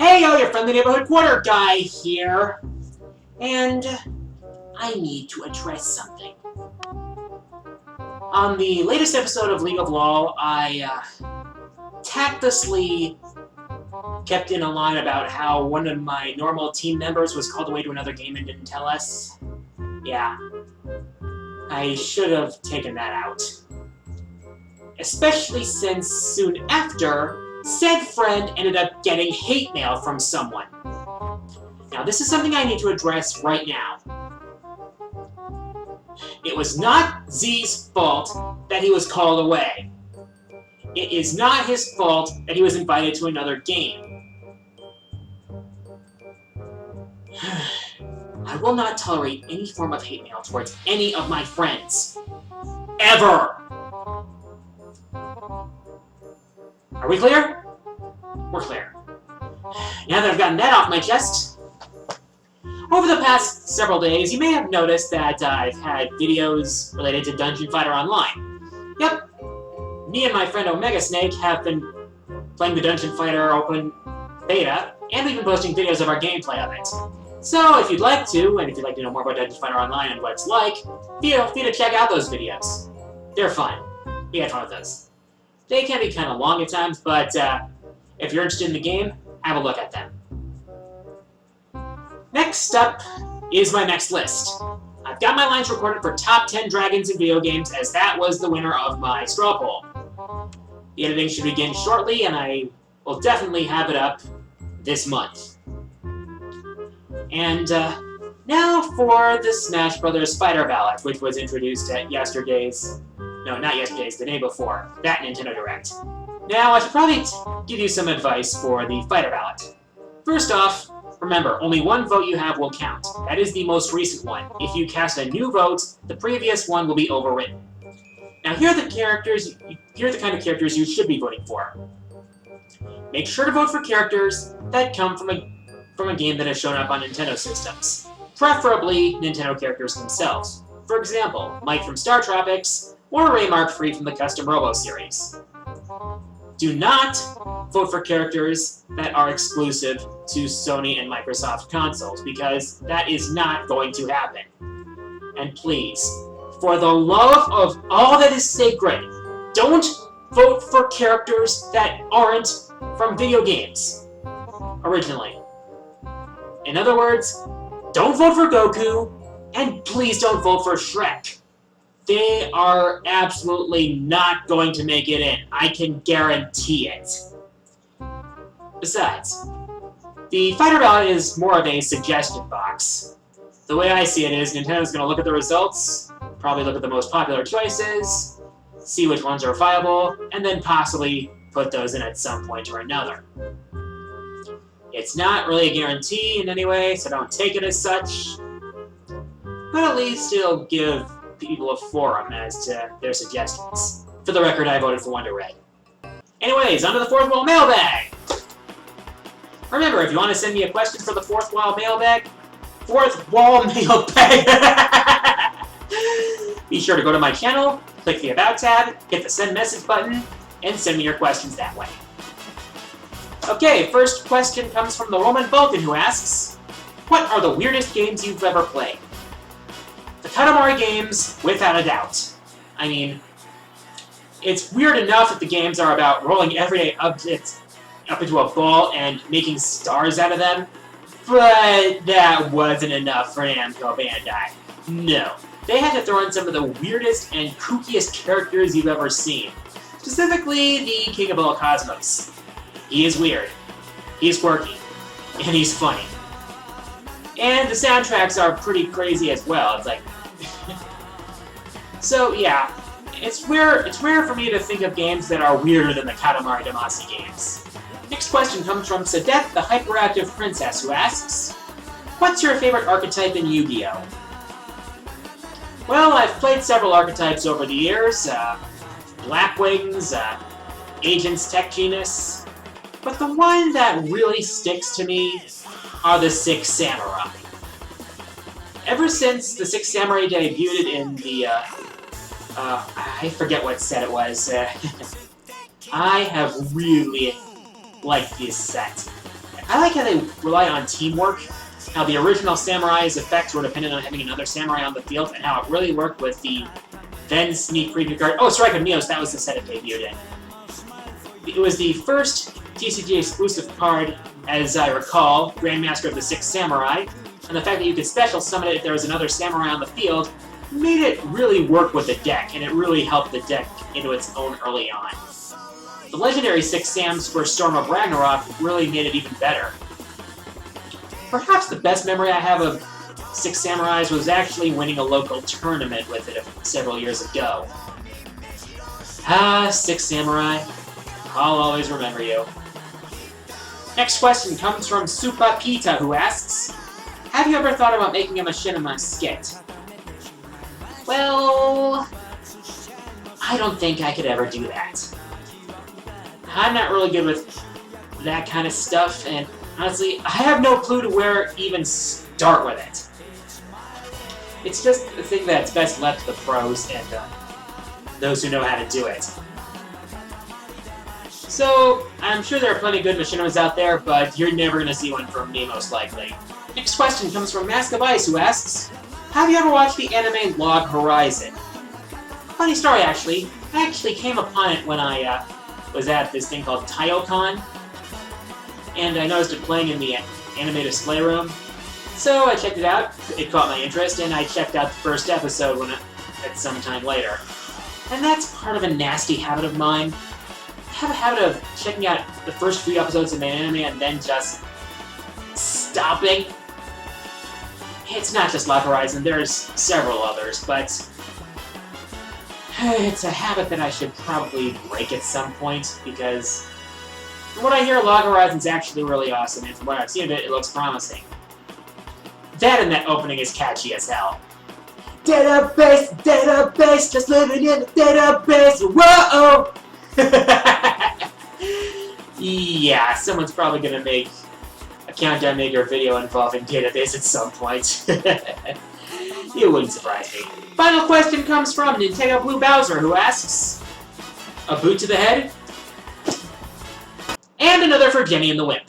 Hey, yo, your friendly neighborhood quarter guy here. And I need to address something. On the latest episode of League of LOL, I tactlessly kept in a line about how one of my normal team members was called away to another game and didn't tell us. Yeah. I should have taken that out. Especially since soon after, said friend ended up getting hate mail from someone. Now, this is something I need to address right now. It was not Z's fault that he was called away. It is not his fault that he was invited to another game. I will not tolerate any form of hate mail towards any of my friends. Ever! Are we clear? We're clear. Now that I've gotten that off my chest, over the past several days, you may have noticed that I've had videos related to Dungeon Fighter Online. Yep, me and my friend Omega Snake have been playing the Dungeon Fighter Open Beta, and we've been posting videos of our gameplay of it. So if you'd like to, and if you'd like to know more about Dungeon Fighter Online and what it's like, feel free to check out those videos. They're fun. We had fun with those. They can be kind of long at times, but if you're interested in the game, have a look at them. Next up is my next list. I've got my lines recorded for top 10 dragons in video games, as that was the winner of my straw poll. The editing should begin shortly, and I will definitely have it up this month. And now for the Smash Bros. Fighter ballot, which was introduced at yesterday's... No, not yesterday's, the day before. That Nintendo Direct. Now, I should probably give you some advice for the fighter ballot. First off, remember, only one vote you have will count. That is the most recent one. If you cast a new vote, the previous one will be overwritten. Now, here are the kind of characters you should be voting for. Make sure to vote for characters that come from a game that has shown up on Nintendo systems. Preferably Nintendo characters themselves. For example, Mike from Star Tropics, or Raymark Free from the Custom Robo series. Do not vote for characters that are exclusive to Sony and Microsoft consoles, because that is not going to happen. And please, for the love of all that is sacred, don't vote for characters that aren't from video games originally. In other words, don't vote for Goku, and please don't vote for Shrek. They are absolutely not going to make it in. I can guarantee it. Besides, the fighter ballot is more of a suggestion box. The way I see it is, Nintendo's going to look at the results, probably look at the most popular choices, see which ones are viable, and then possibly put those in at some point or another. It's not really a guarantee in any way, so don't take it as such, but at least it'll give people a forum as to their suggestions. For the record, I voted for Wonder Red. Anyways, onto the fourth wall mailbag! Remember, if you want to send me a question for the fourth wall mailbag, be sure to go to my channel, click the About tab, hit the Send Message button, and send me your questions that way. Okay, first question comes from the Roman Vulcan, who asks, what are the weirdest games you've ever played? The Katamari games, without a doubt. I mean, it's weird enough that the games are about rolling everyday objects up into a ball and making stars out of them, but that wasn't enough for Namco Bandai. No. They had to throw in some of the weirdest and kookiest characters you've ever seen. Specifically, the King of All Cosmos. He is weird, he's quirky, and he's funny. And the soundtracks are pretty crazy as well. It's like... So, yeah. It's rare for me to think of games that are weirder than the Katamari Damacy games. Next question comes from Sadeth, the Hyperactive Princess, who asks, what's your favorite archetype in Yu-Gi-Oh? Well, I've played several archetypes over the years. Blackwings, Agents Tech Genus. But the one that really sticks to me are the Six Samurai. Ever since the Six Samurai debuted in the, I forget what set it was, I have really liked this set. I like how they rely on teamwork, how the original Samurai's effects were dependent on having another Samurai on the field, and how it really worked with the then Sneak Preview card. Oh, Strike of Neos, that was the set it debuted in. It was the first TCG exclusive card, as I recall, Grandmaster of the Six Samurai, and the fact that you could special summon it if there was another Samurai on the field made it really work with the deck, and it really helped the deck into its own early on. The legendary Six Sams for Storm of Ragnarok really made it even better. Perhaps the best memory I have of Six Samurais was actually winning a local tournament with it several years ago. Ah, Six Samurai. I'll always remember you. Next question comes from Supa Pita, who asks, have you ever thought about making a Machinima skit? Well, I don't think I could ever do that. I'm not really good with that kind of stuff, and honestly, I have no clue to where to even start with it. It's just a thing that's best left to the pros and those who know how to do it. So, I'm sure there are plenty of good Machinimas out there, but you're never going to see one from me, most likely. Next question comes from Mask of Ice, who asks, have you ever watched the anime Log Horizon? Funny story, actually. I actually came upon it when I was at this thing called TaioCon, and I noticed it playing in the anime display room. So I checked it out, it caught my interest, and I checked out the first episode at some time later. And that's part of a nasty habit of mine. I have a habit of checking out the first few episodes of an anime and then just stopping. It's not just Log Horizon, there's several others, but it's a habit that I should probably break at some point, because from what I hear, Log Horizon's actually really awesome, and from what I've seen of it, it looks promising. That and that opening is catchy as hell. Database, database, just living in the database, whoa! Yeah, someone's probably gonna make a Countdown Maker video involving database at some point. It wouldn't surprise me. Final question comes from Nintendo Blue Bowser, who asks, a boot to the head? And another for Jenny and the Wimp.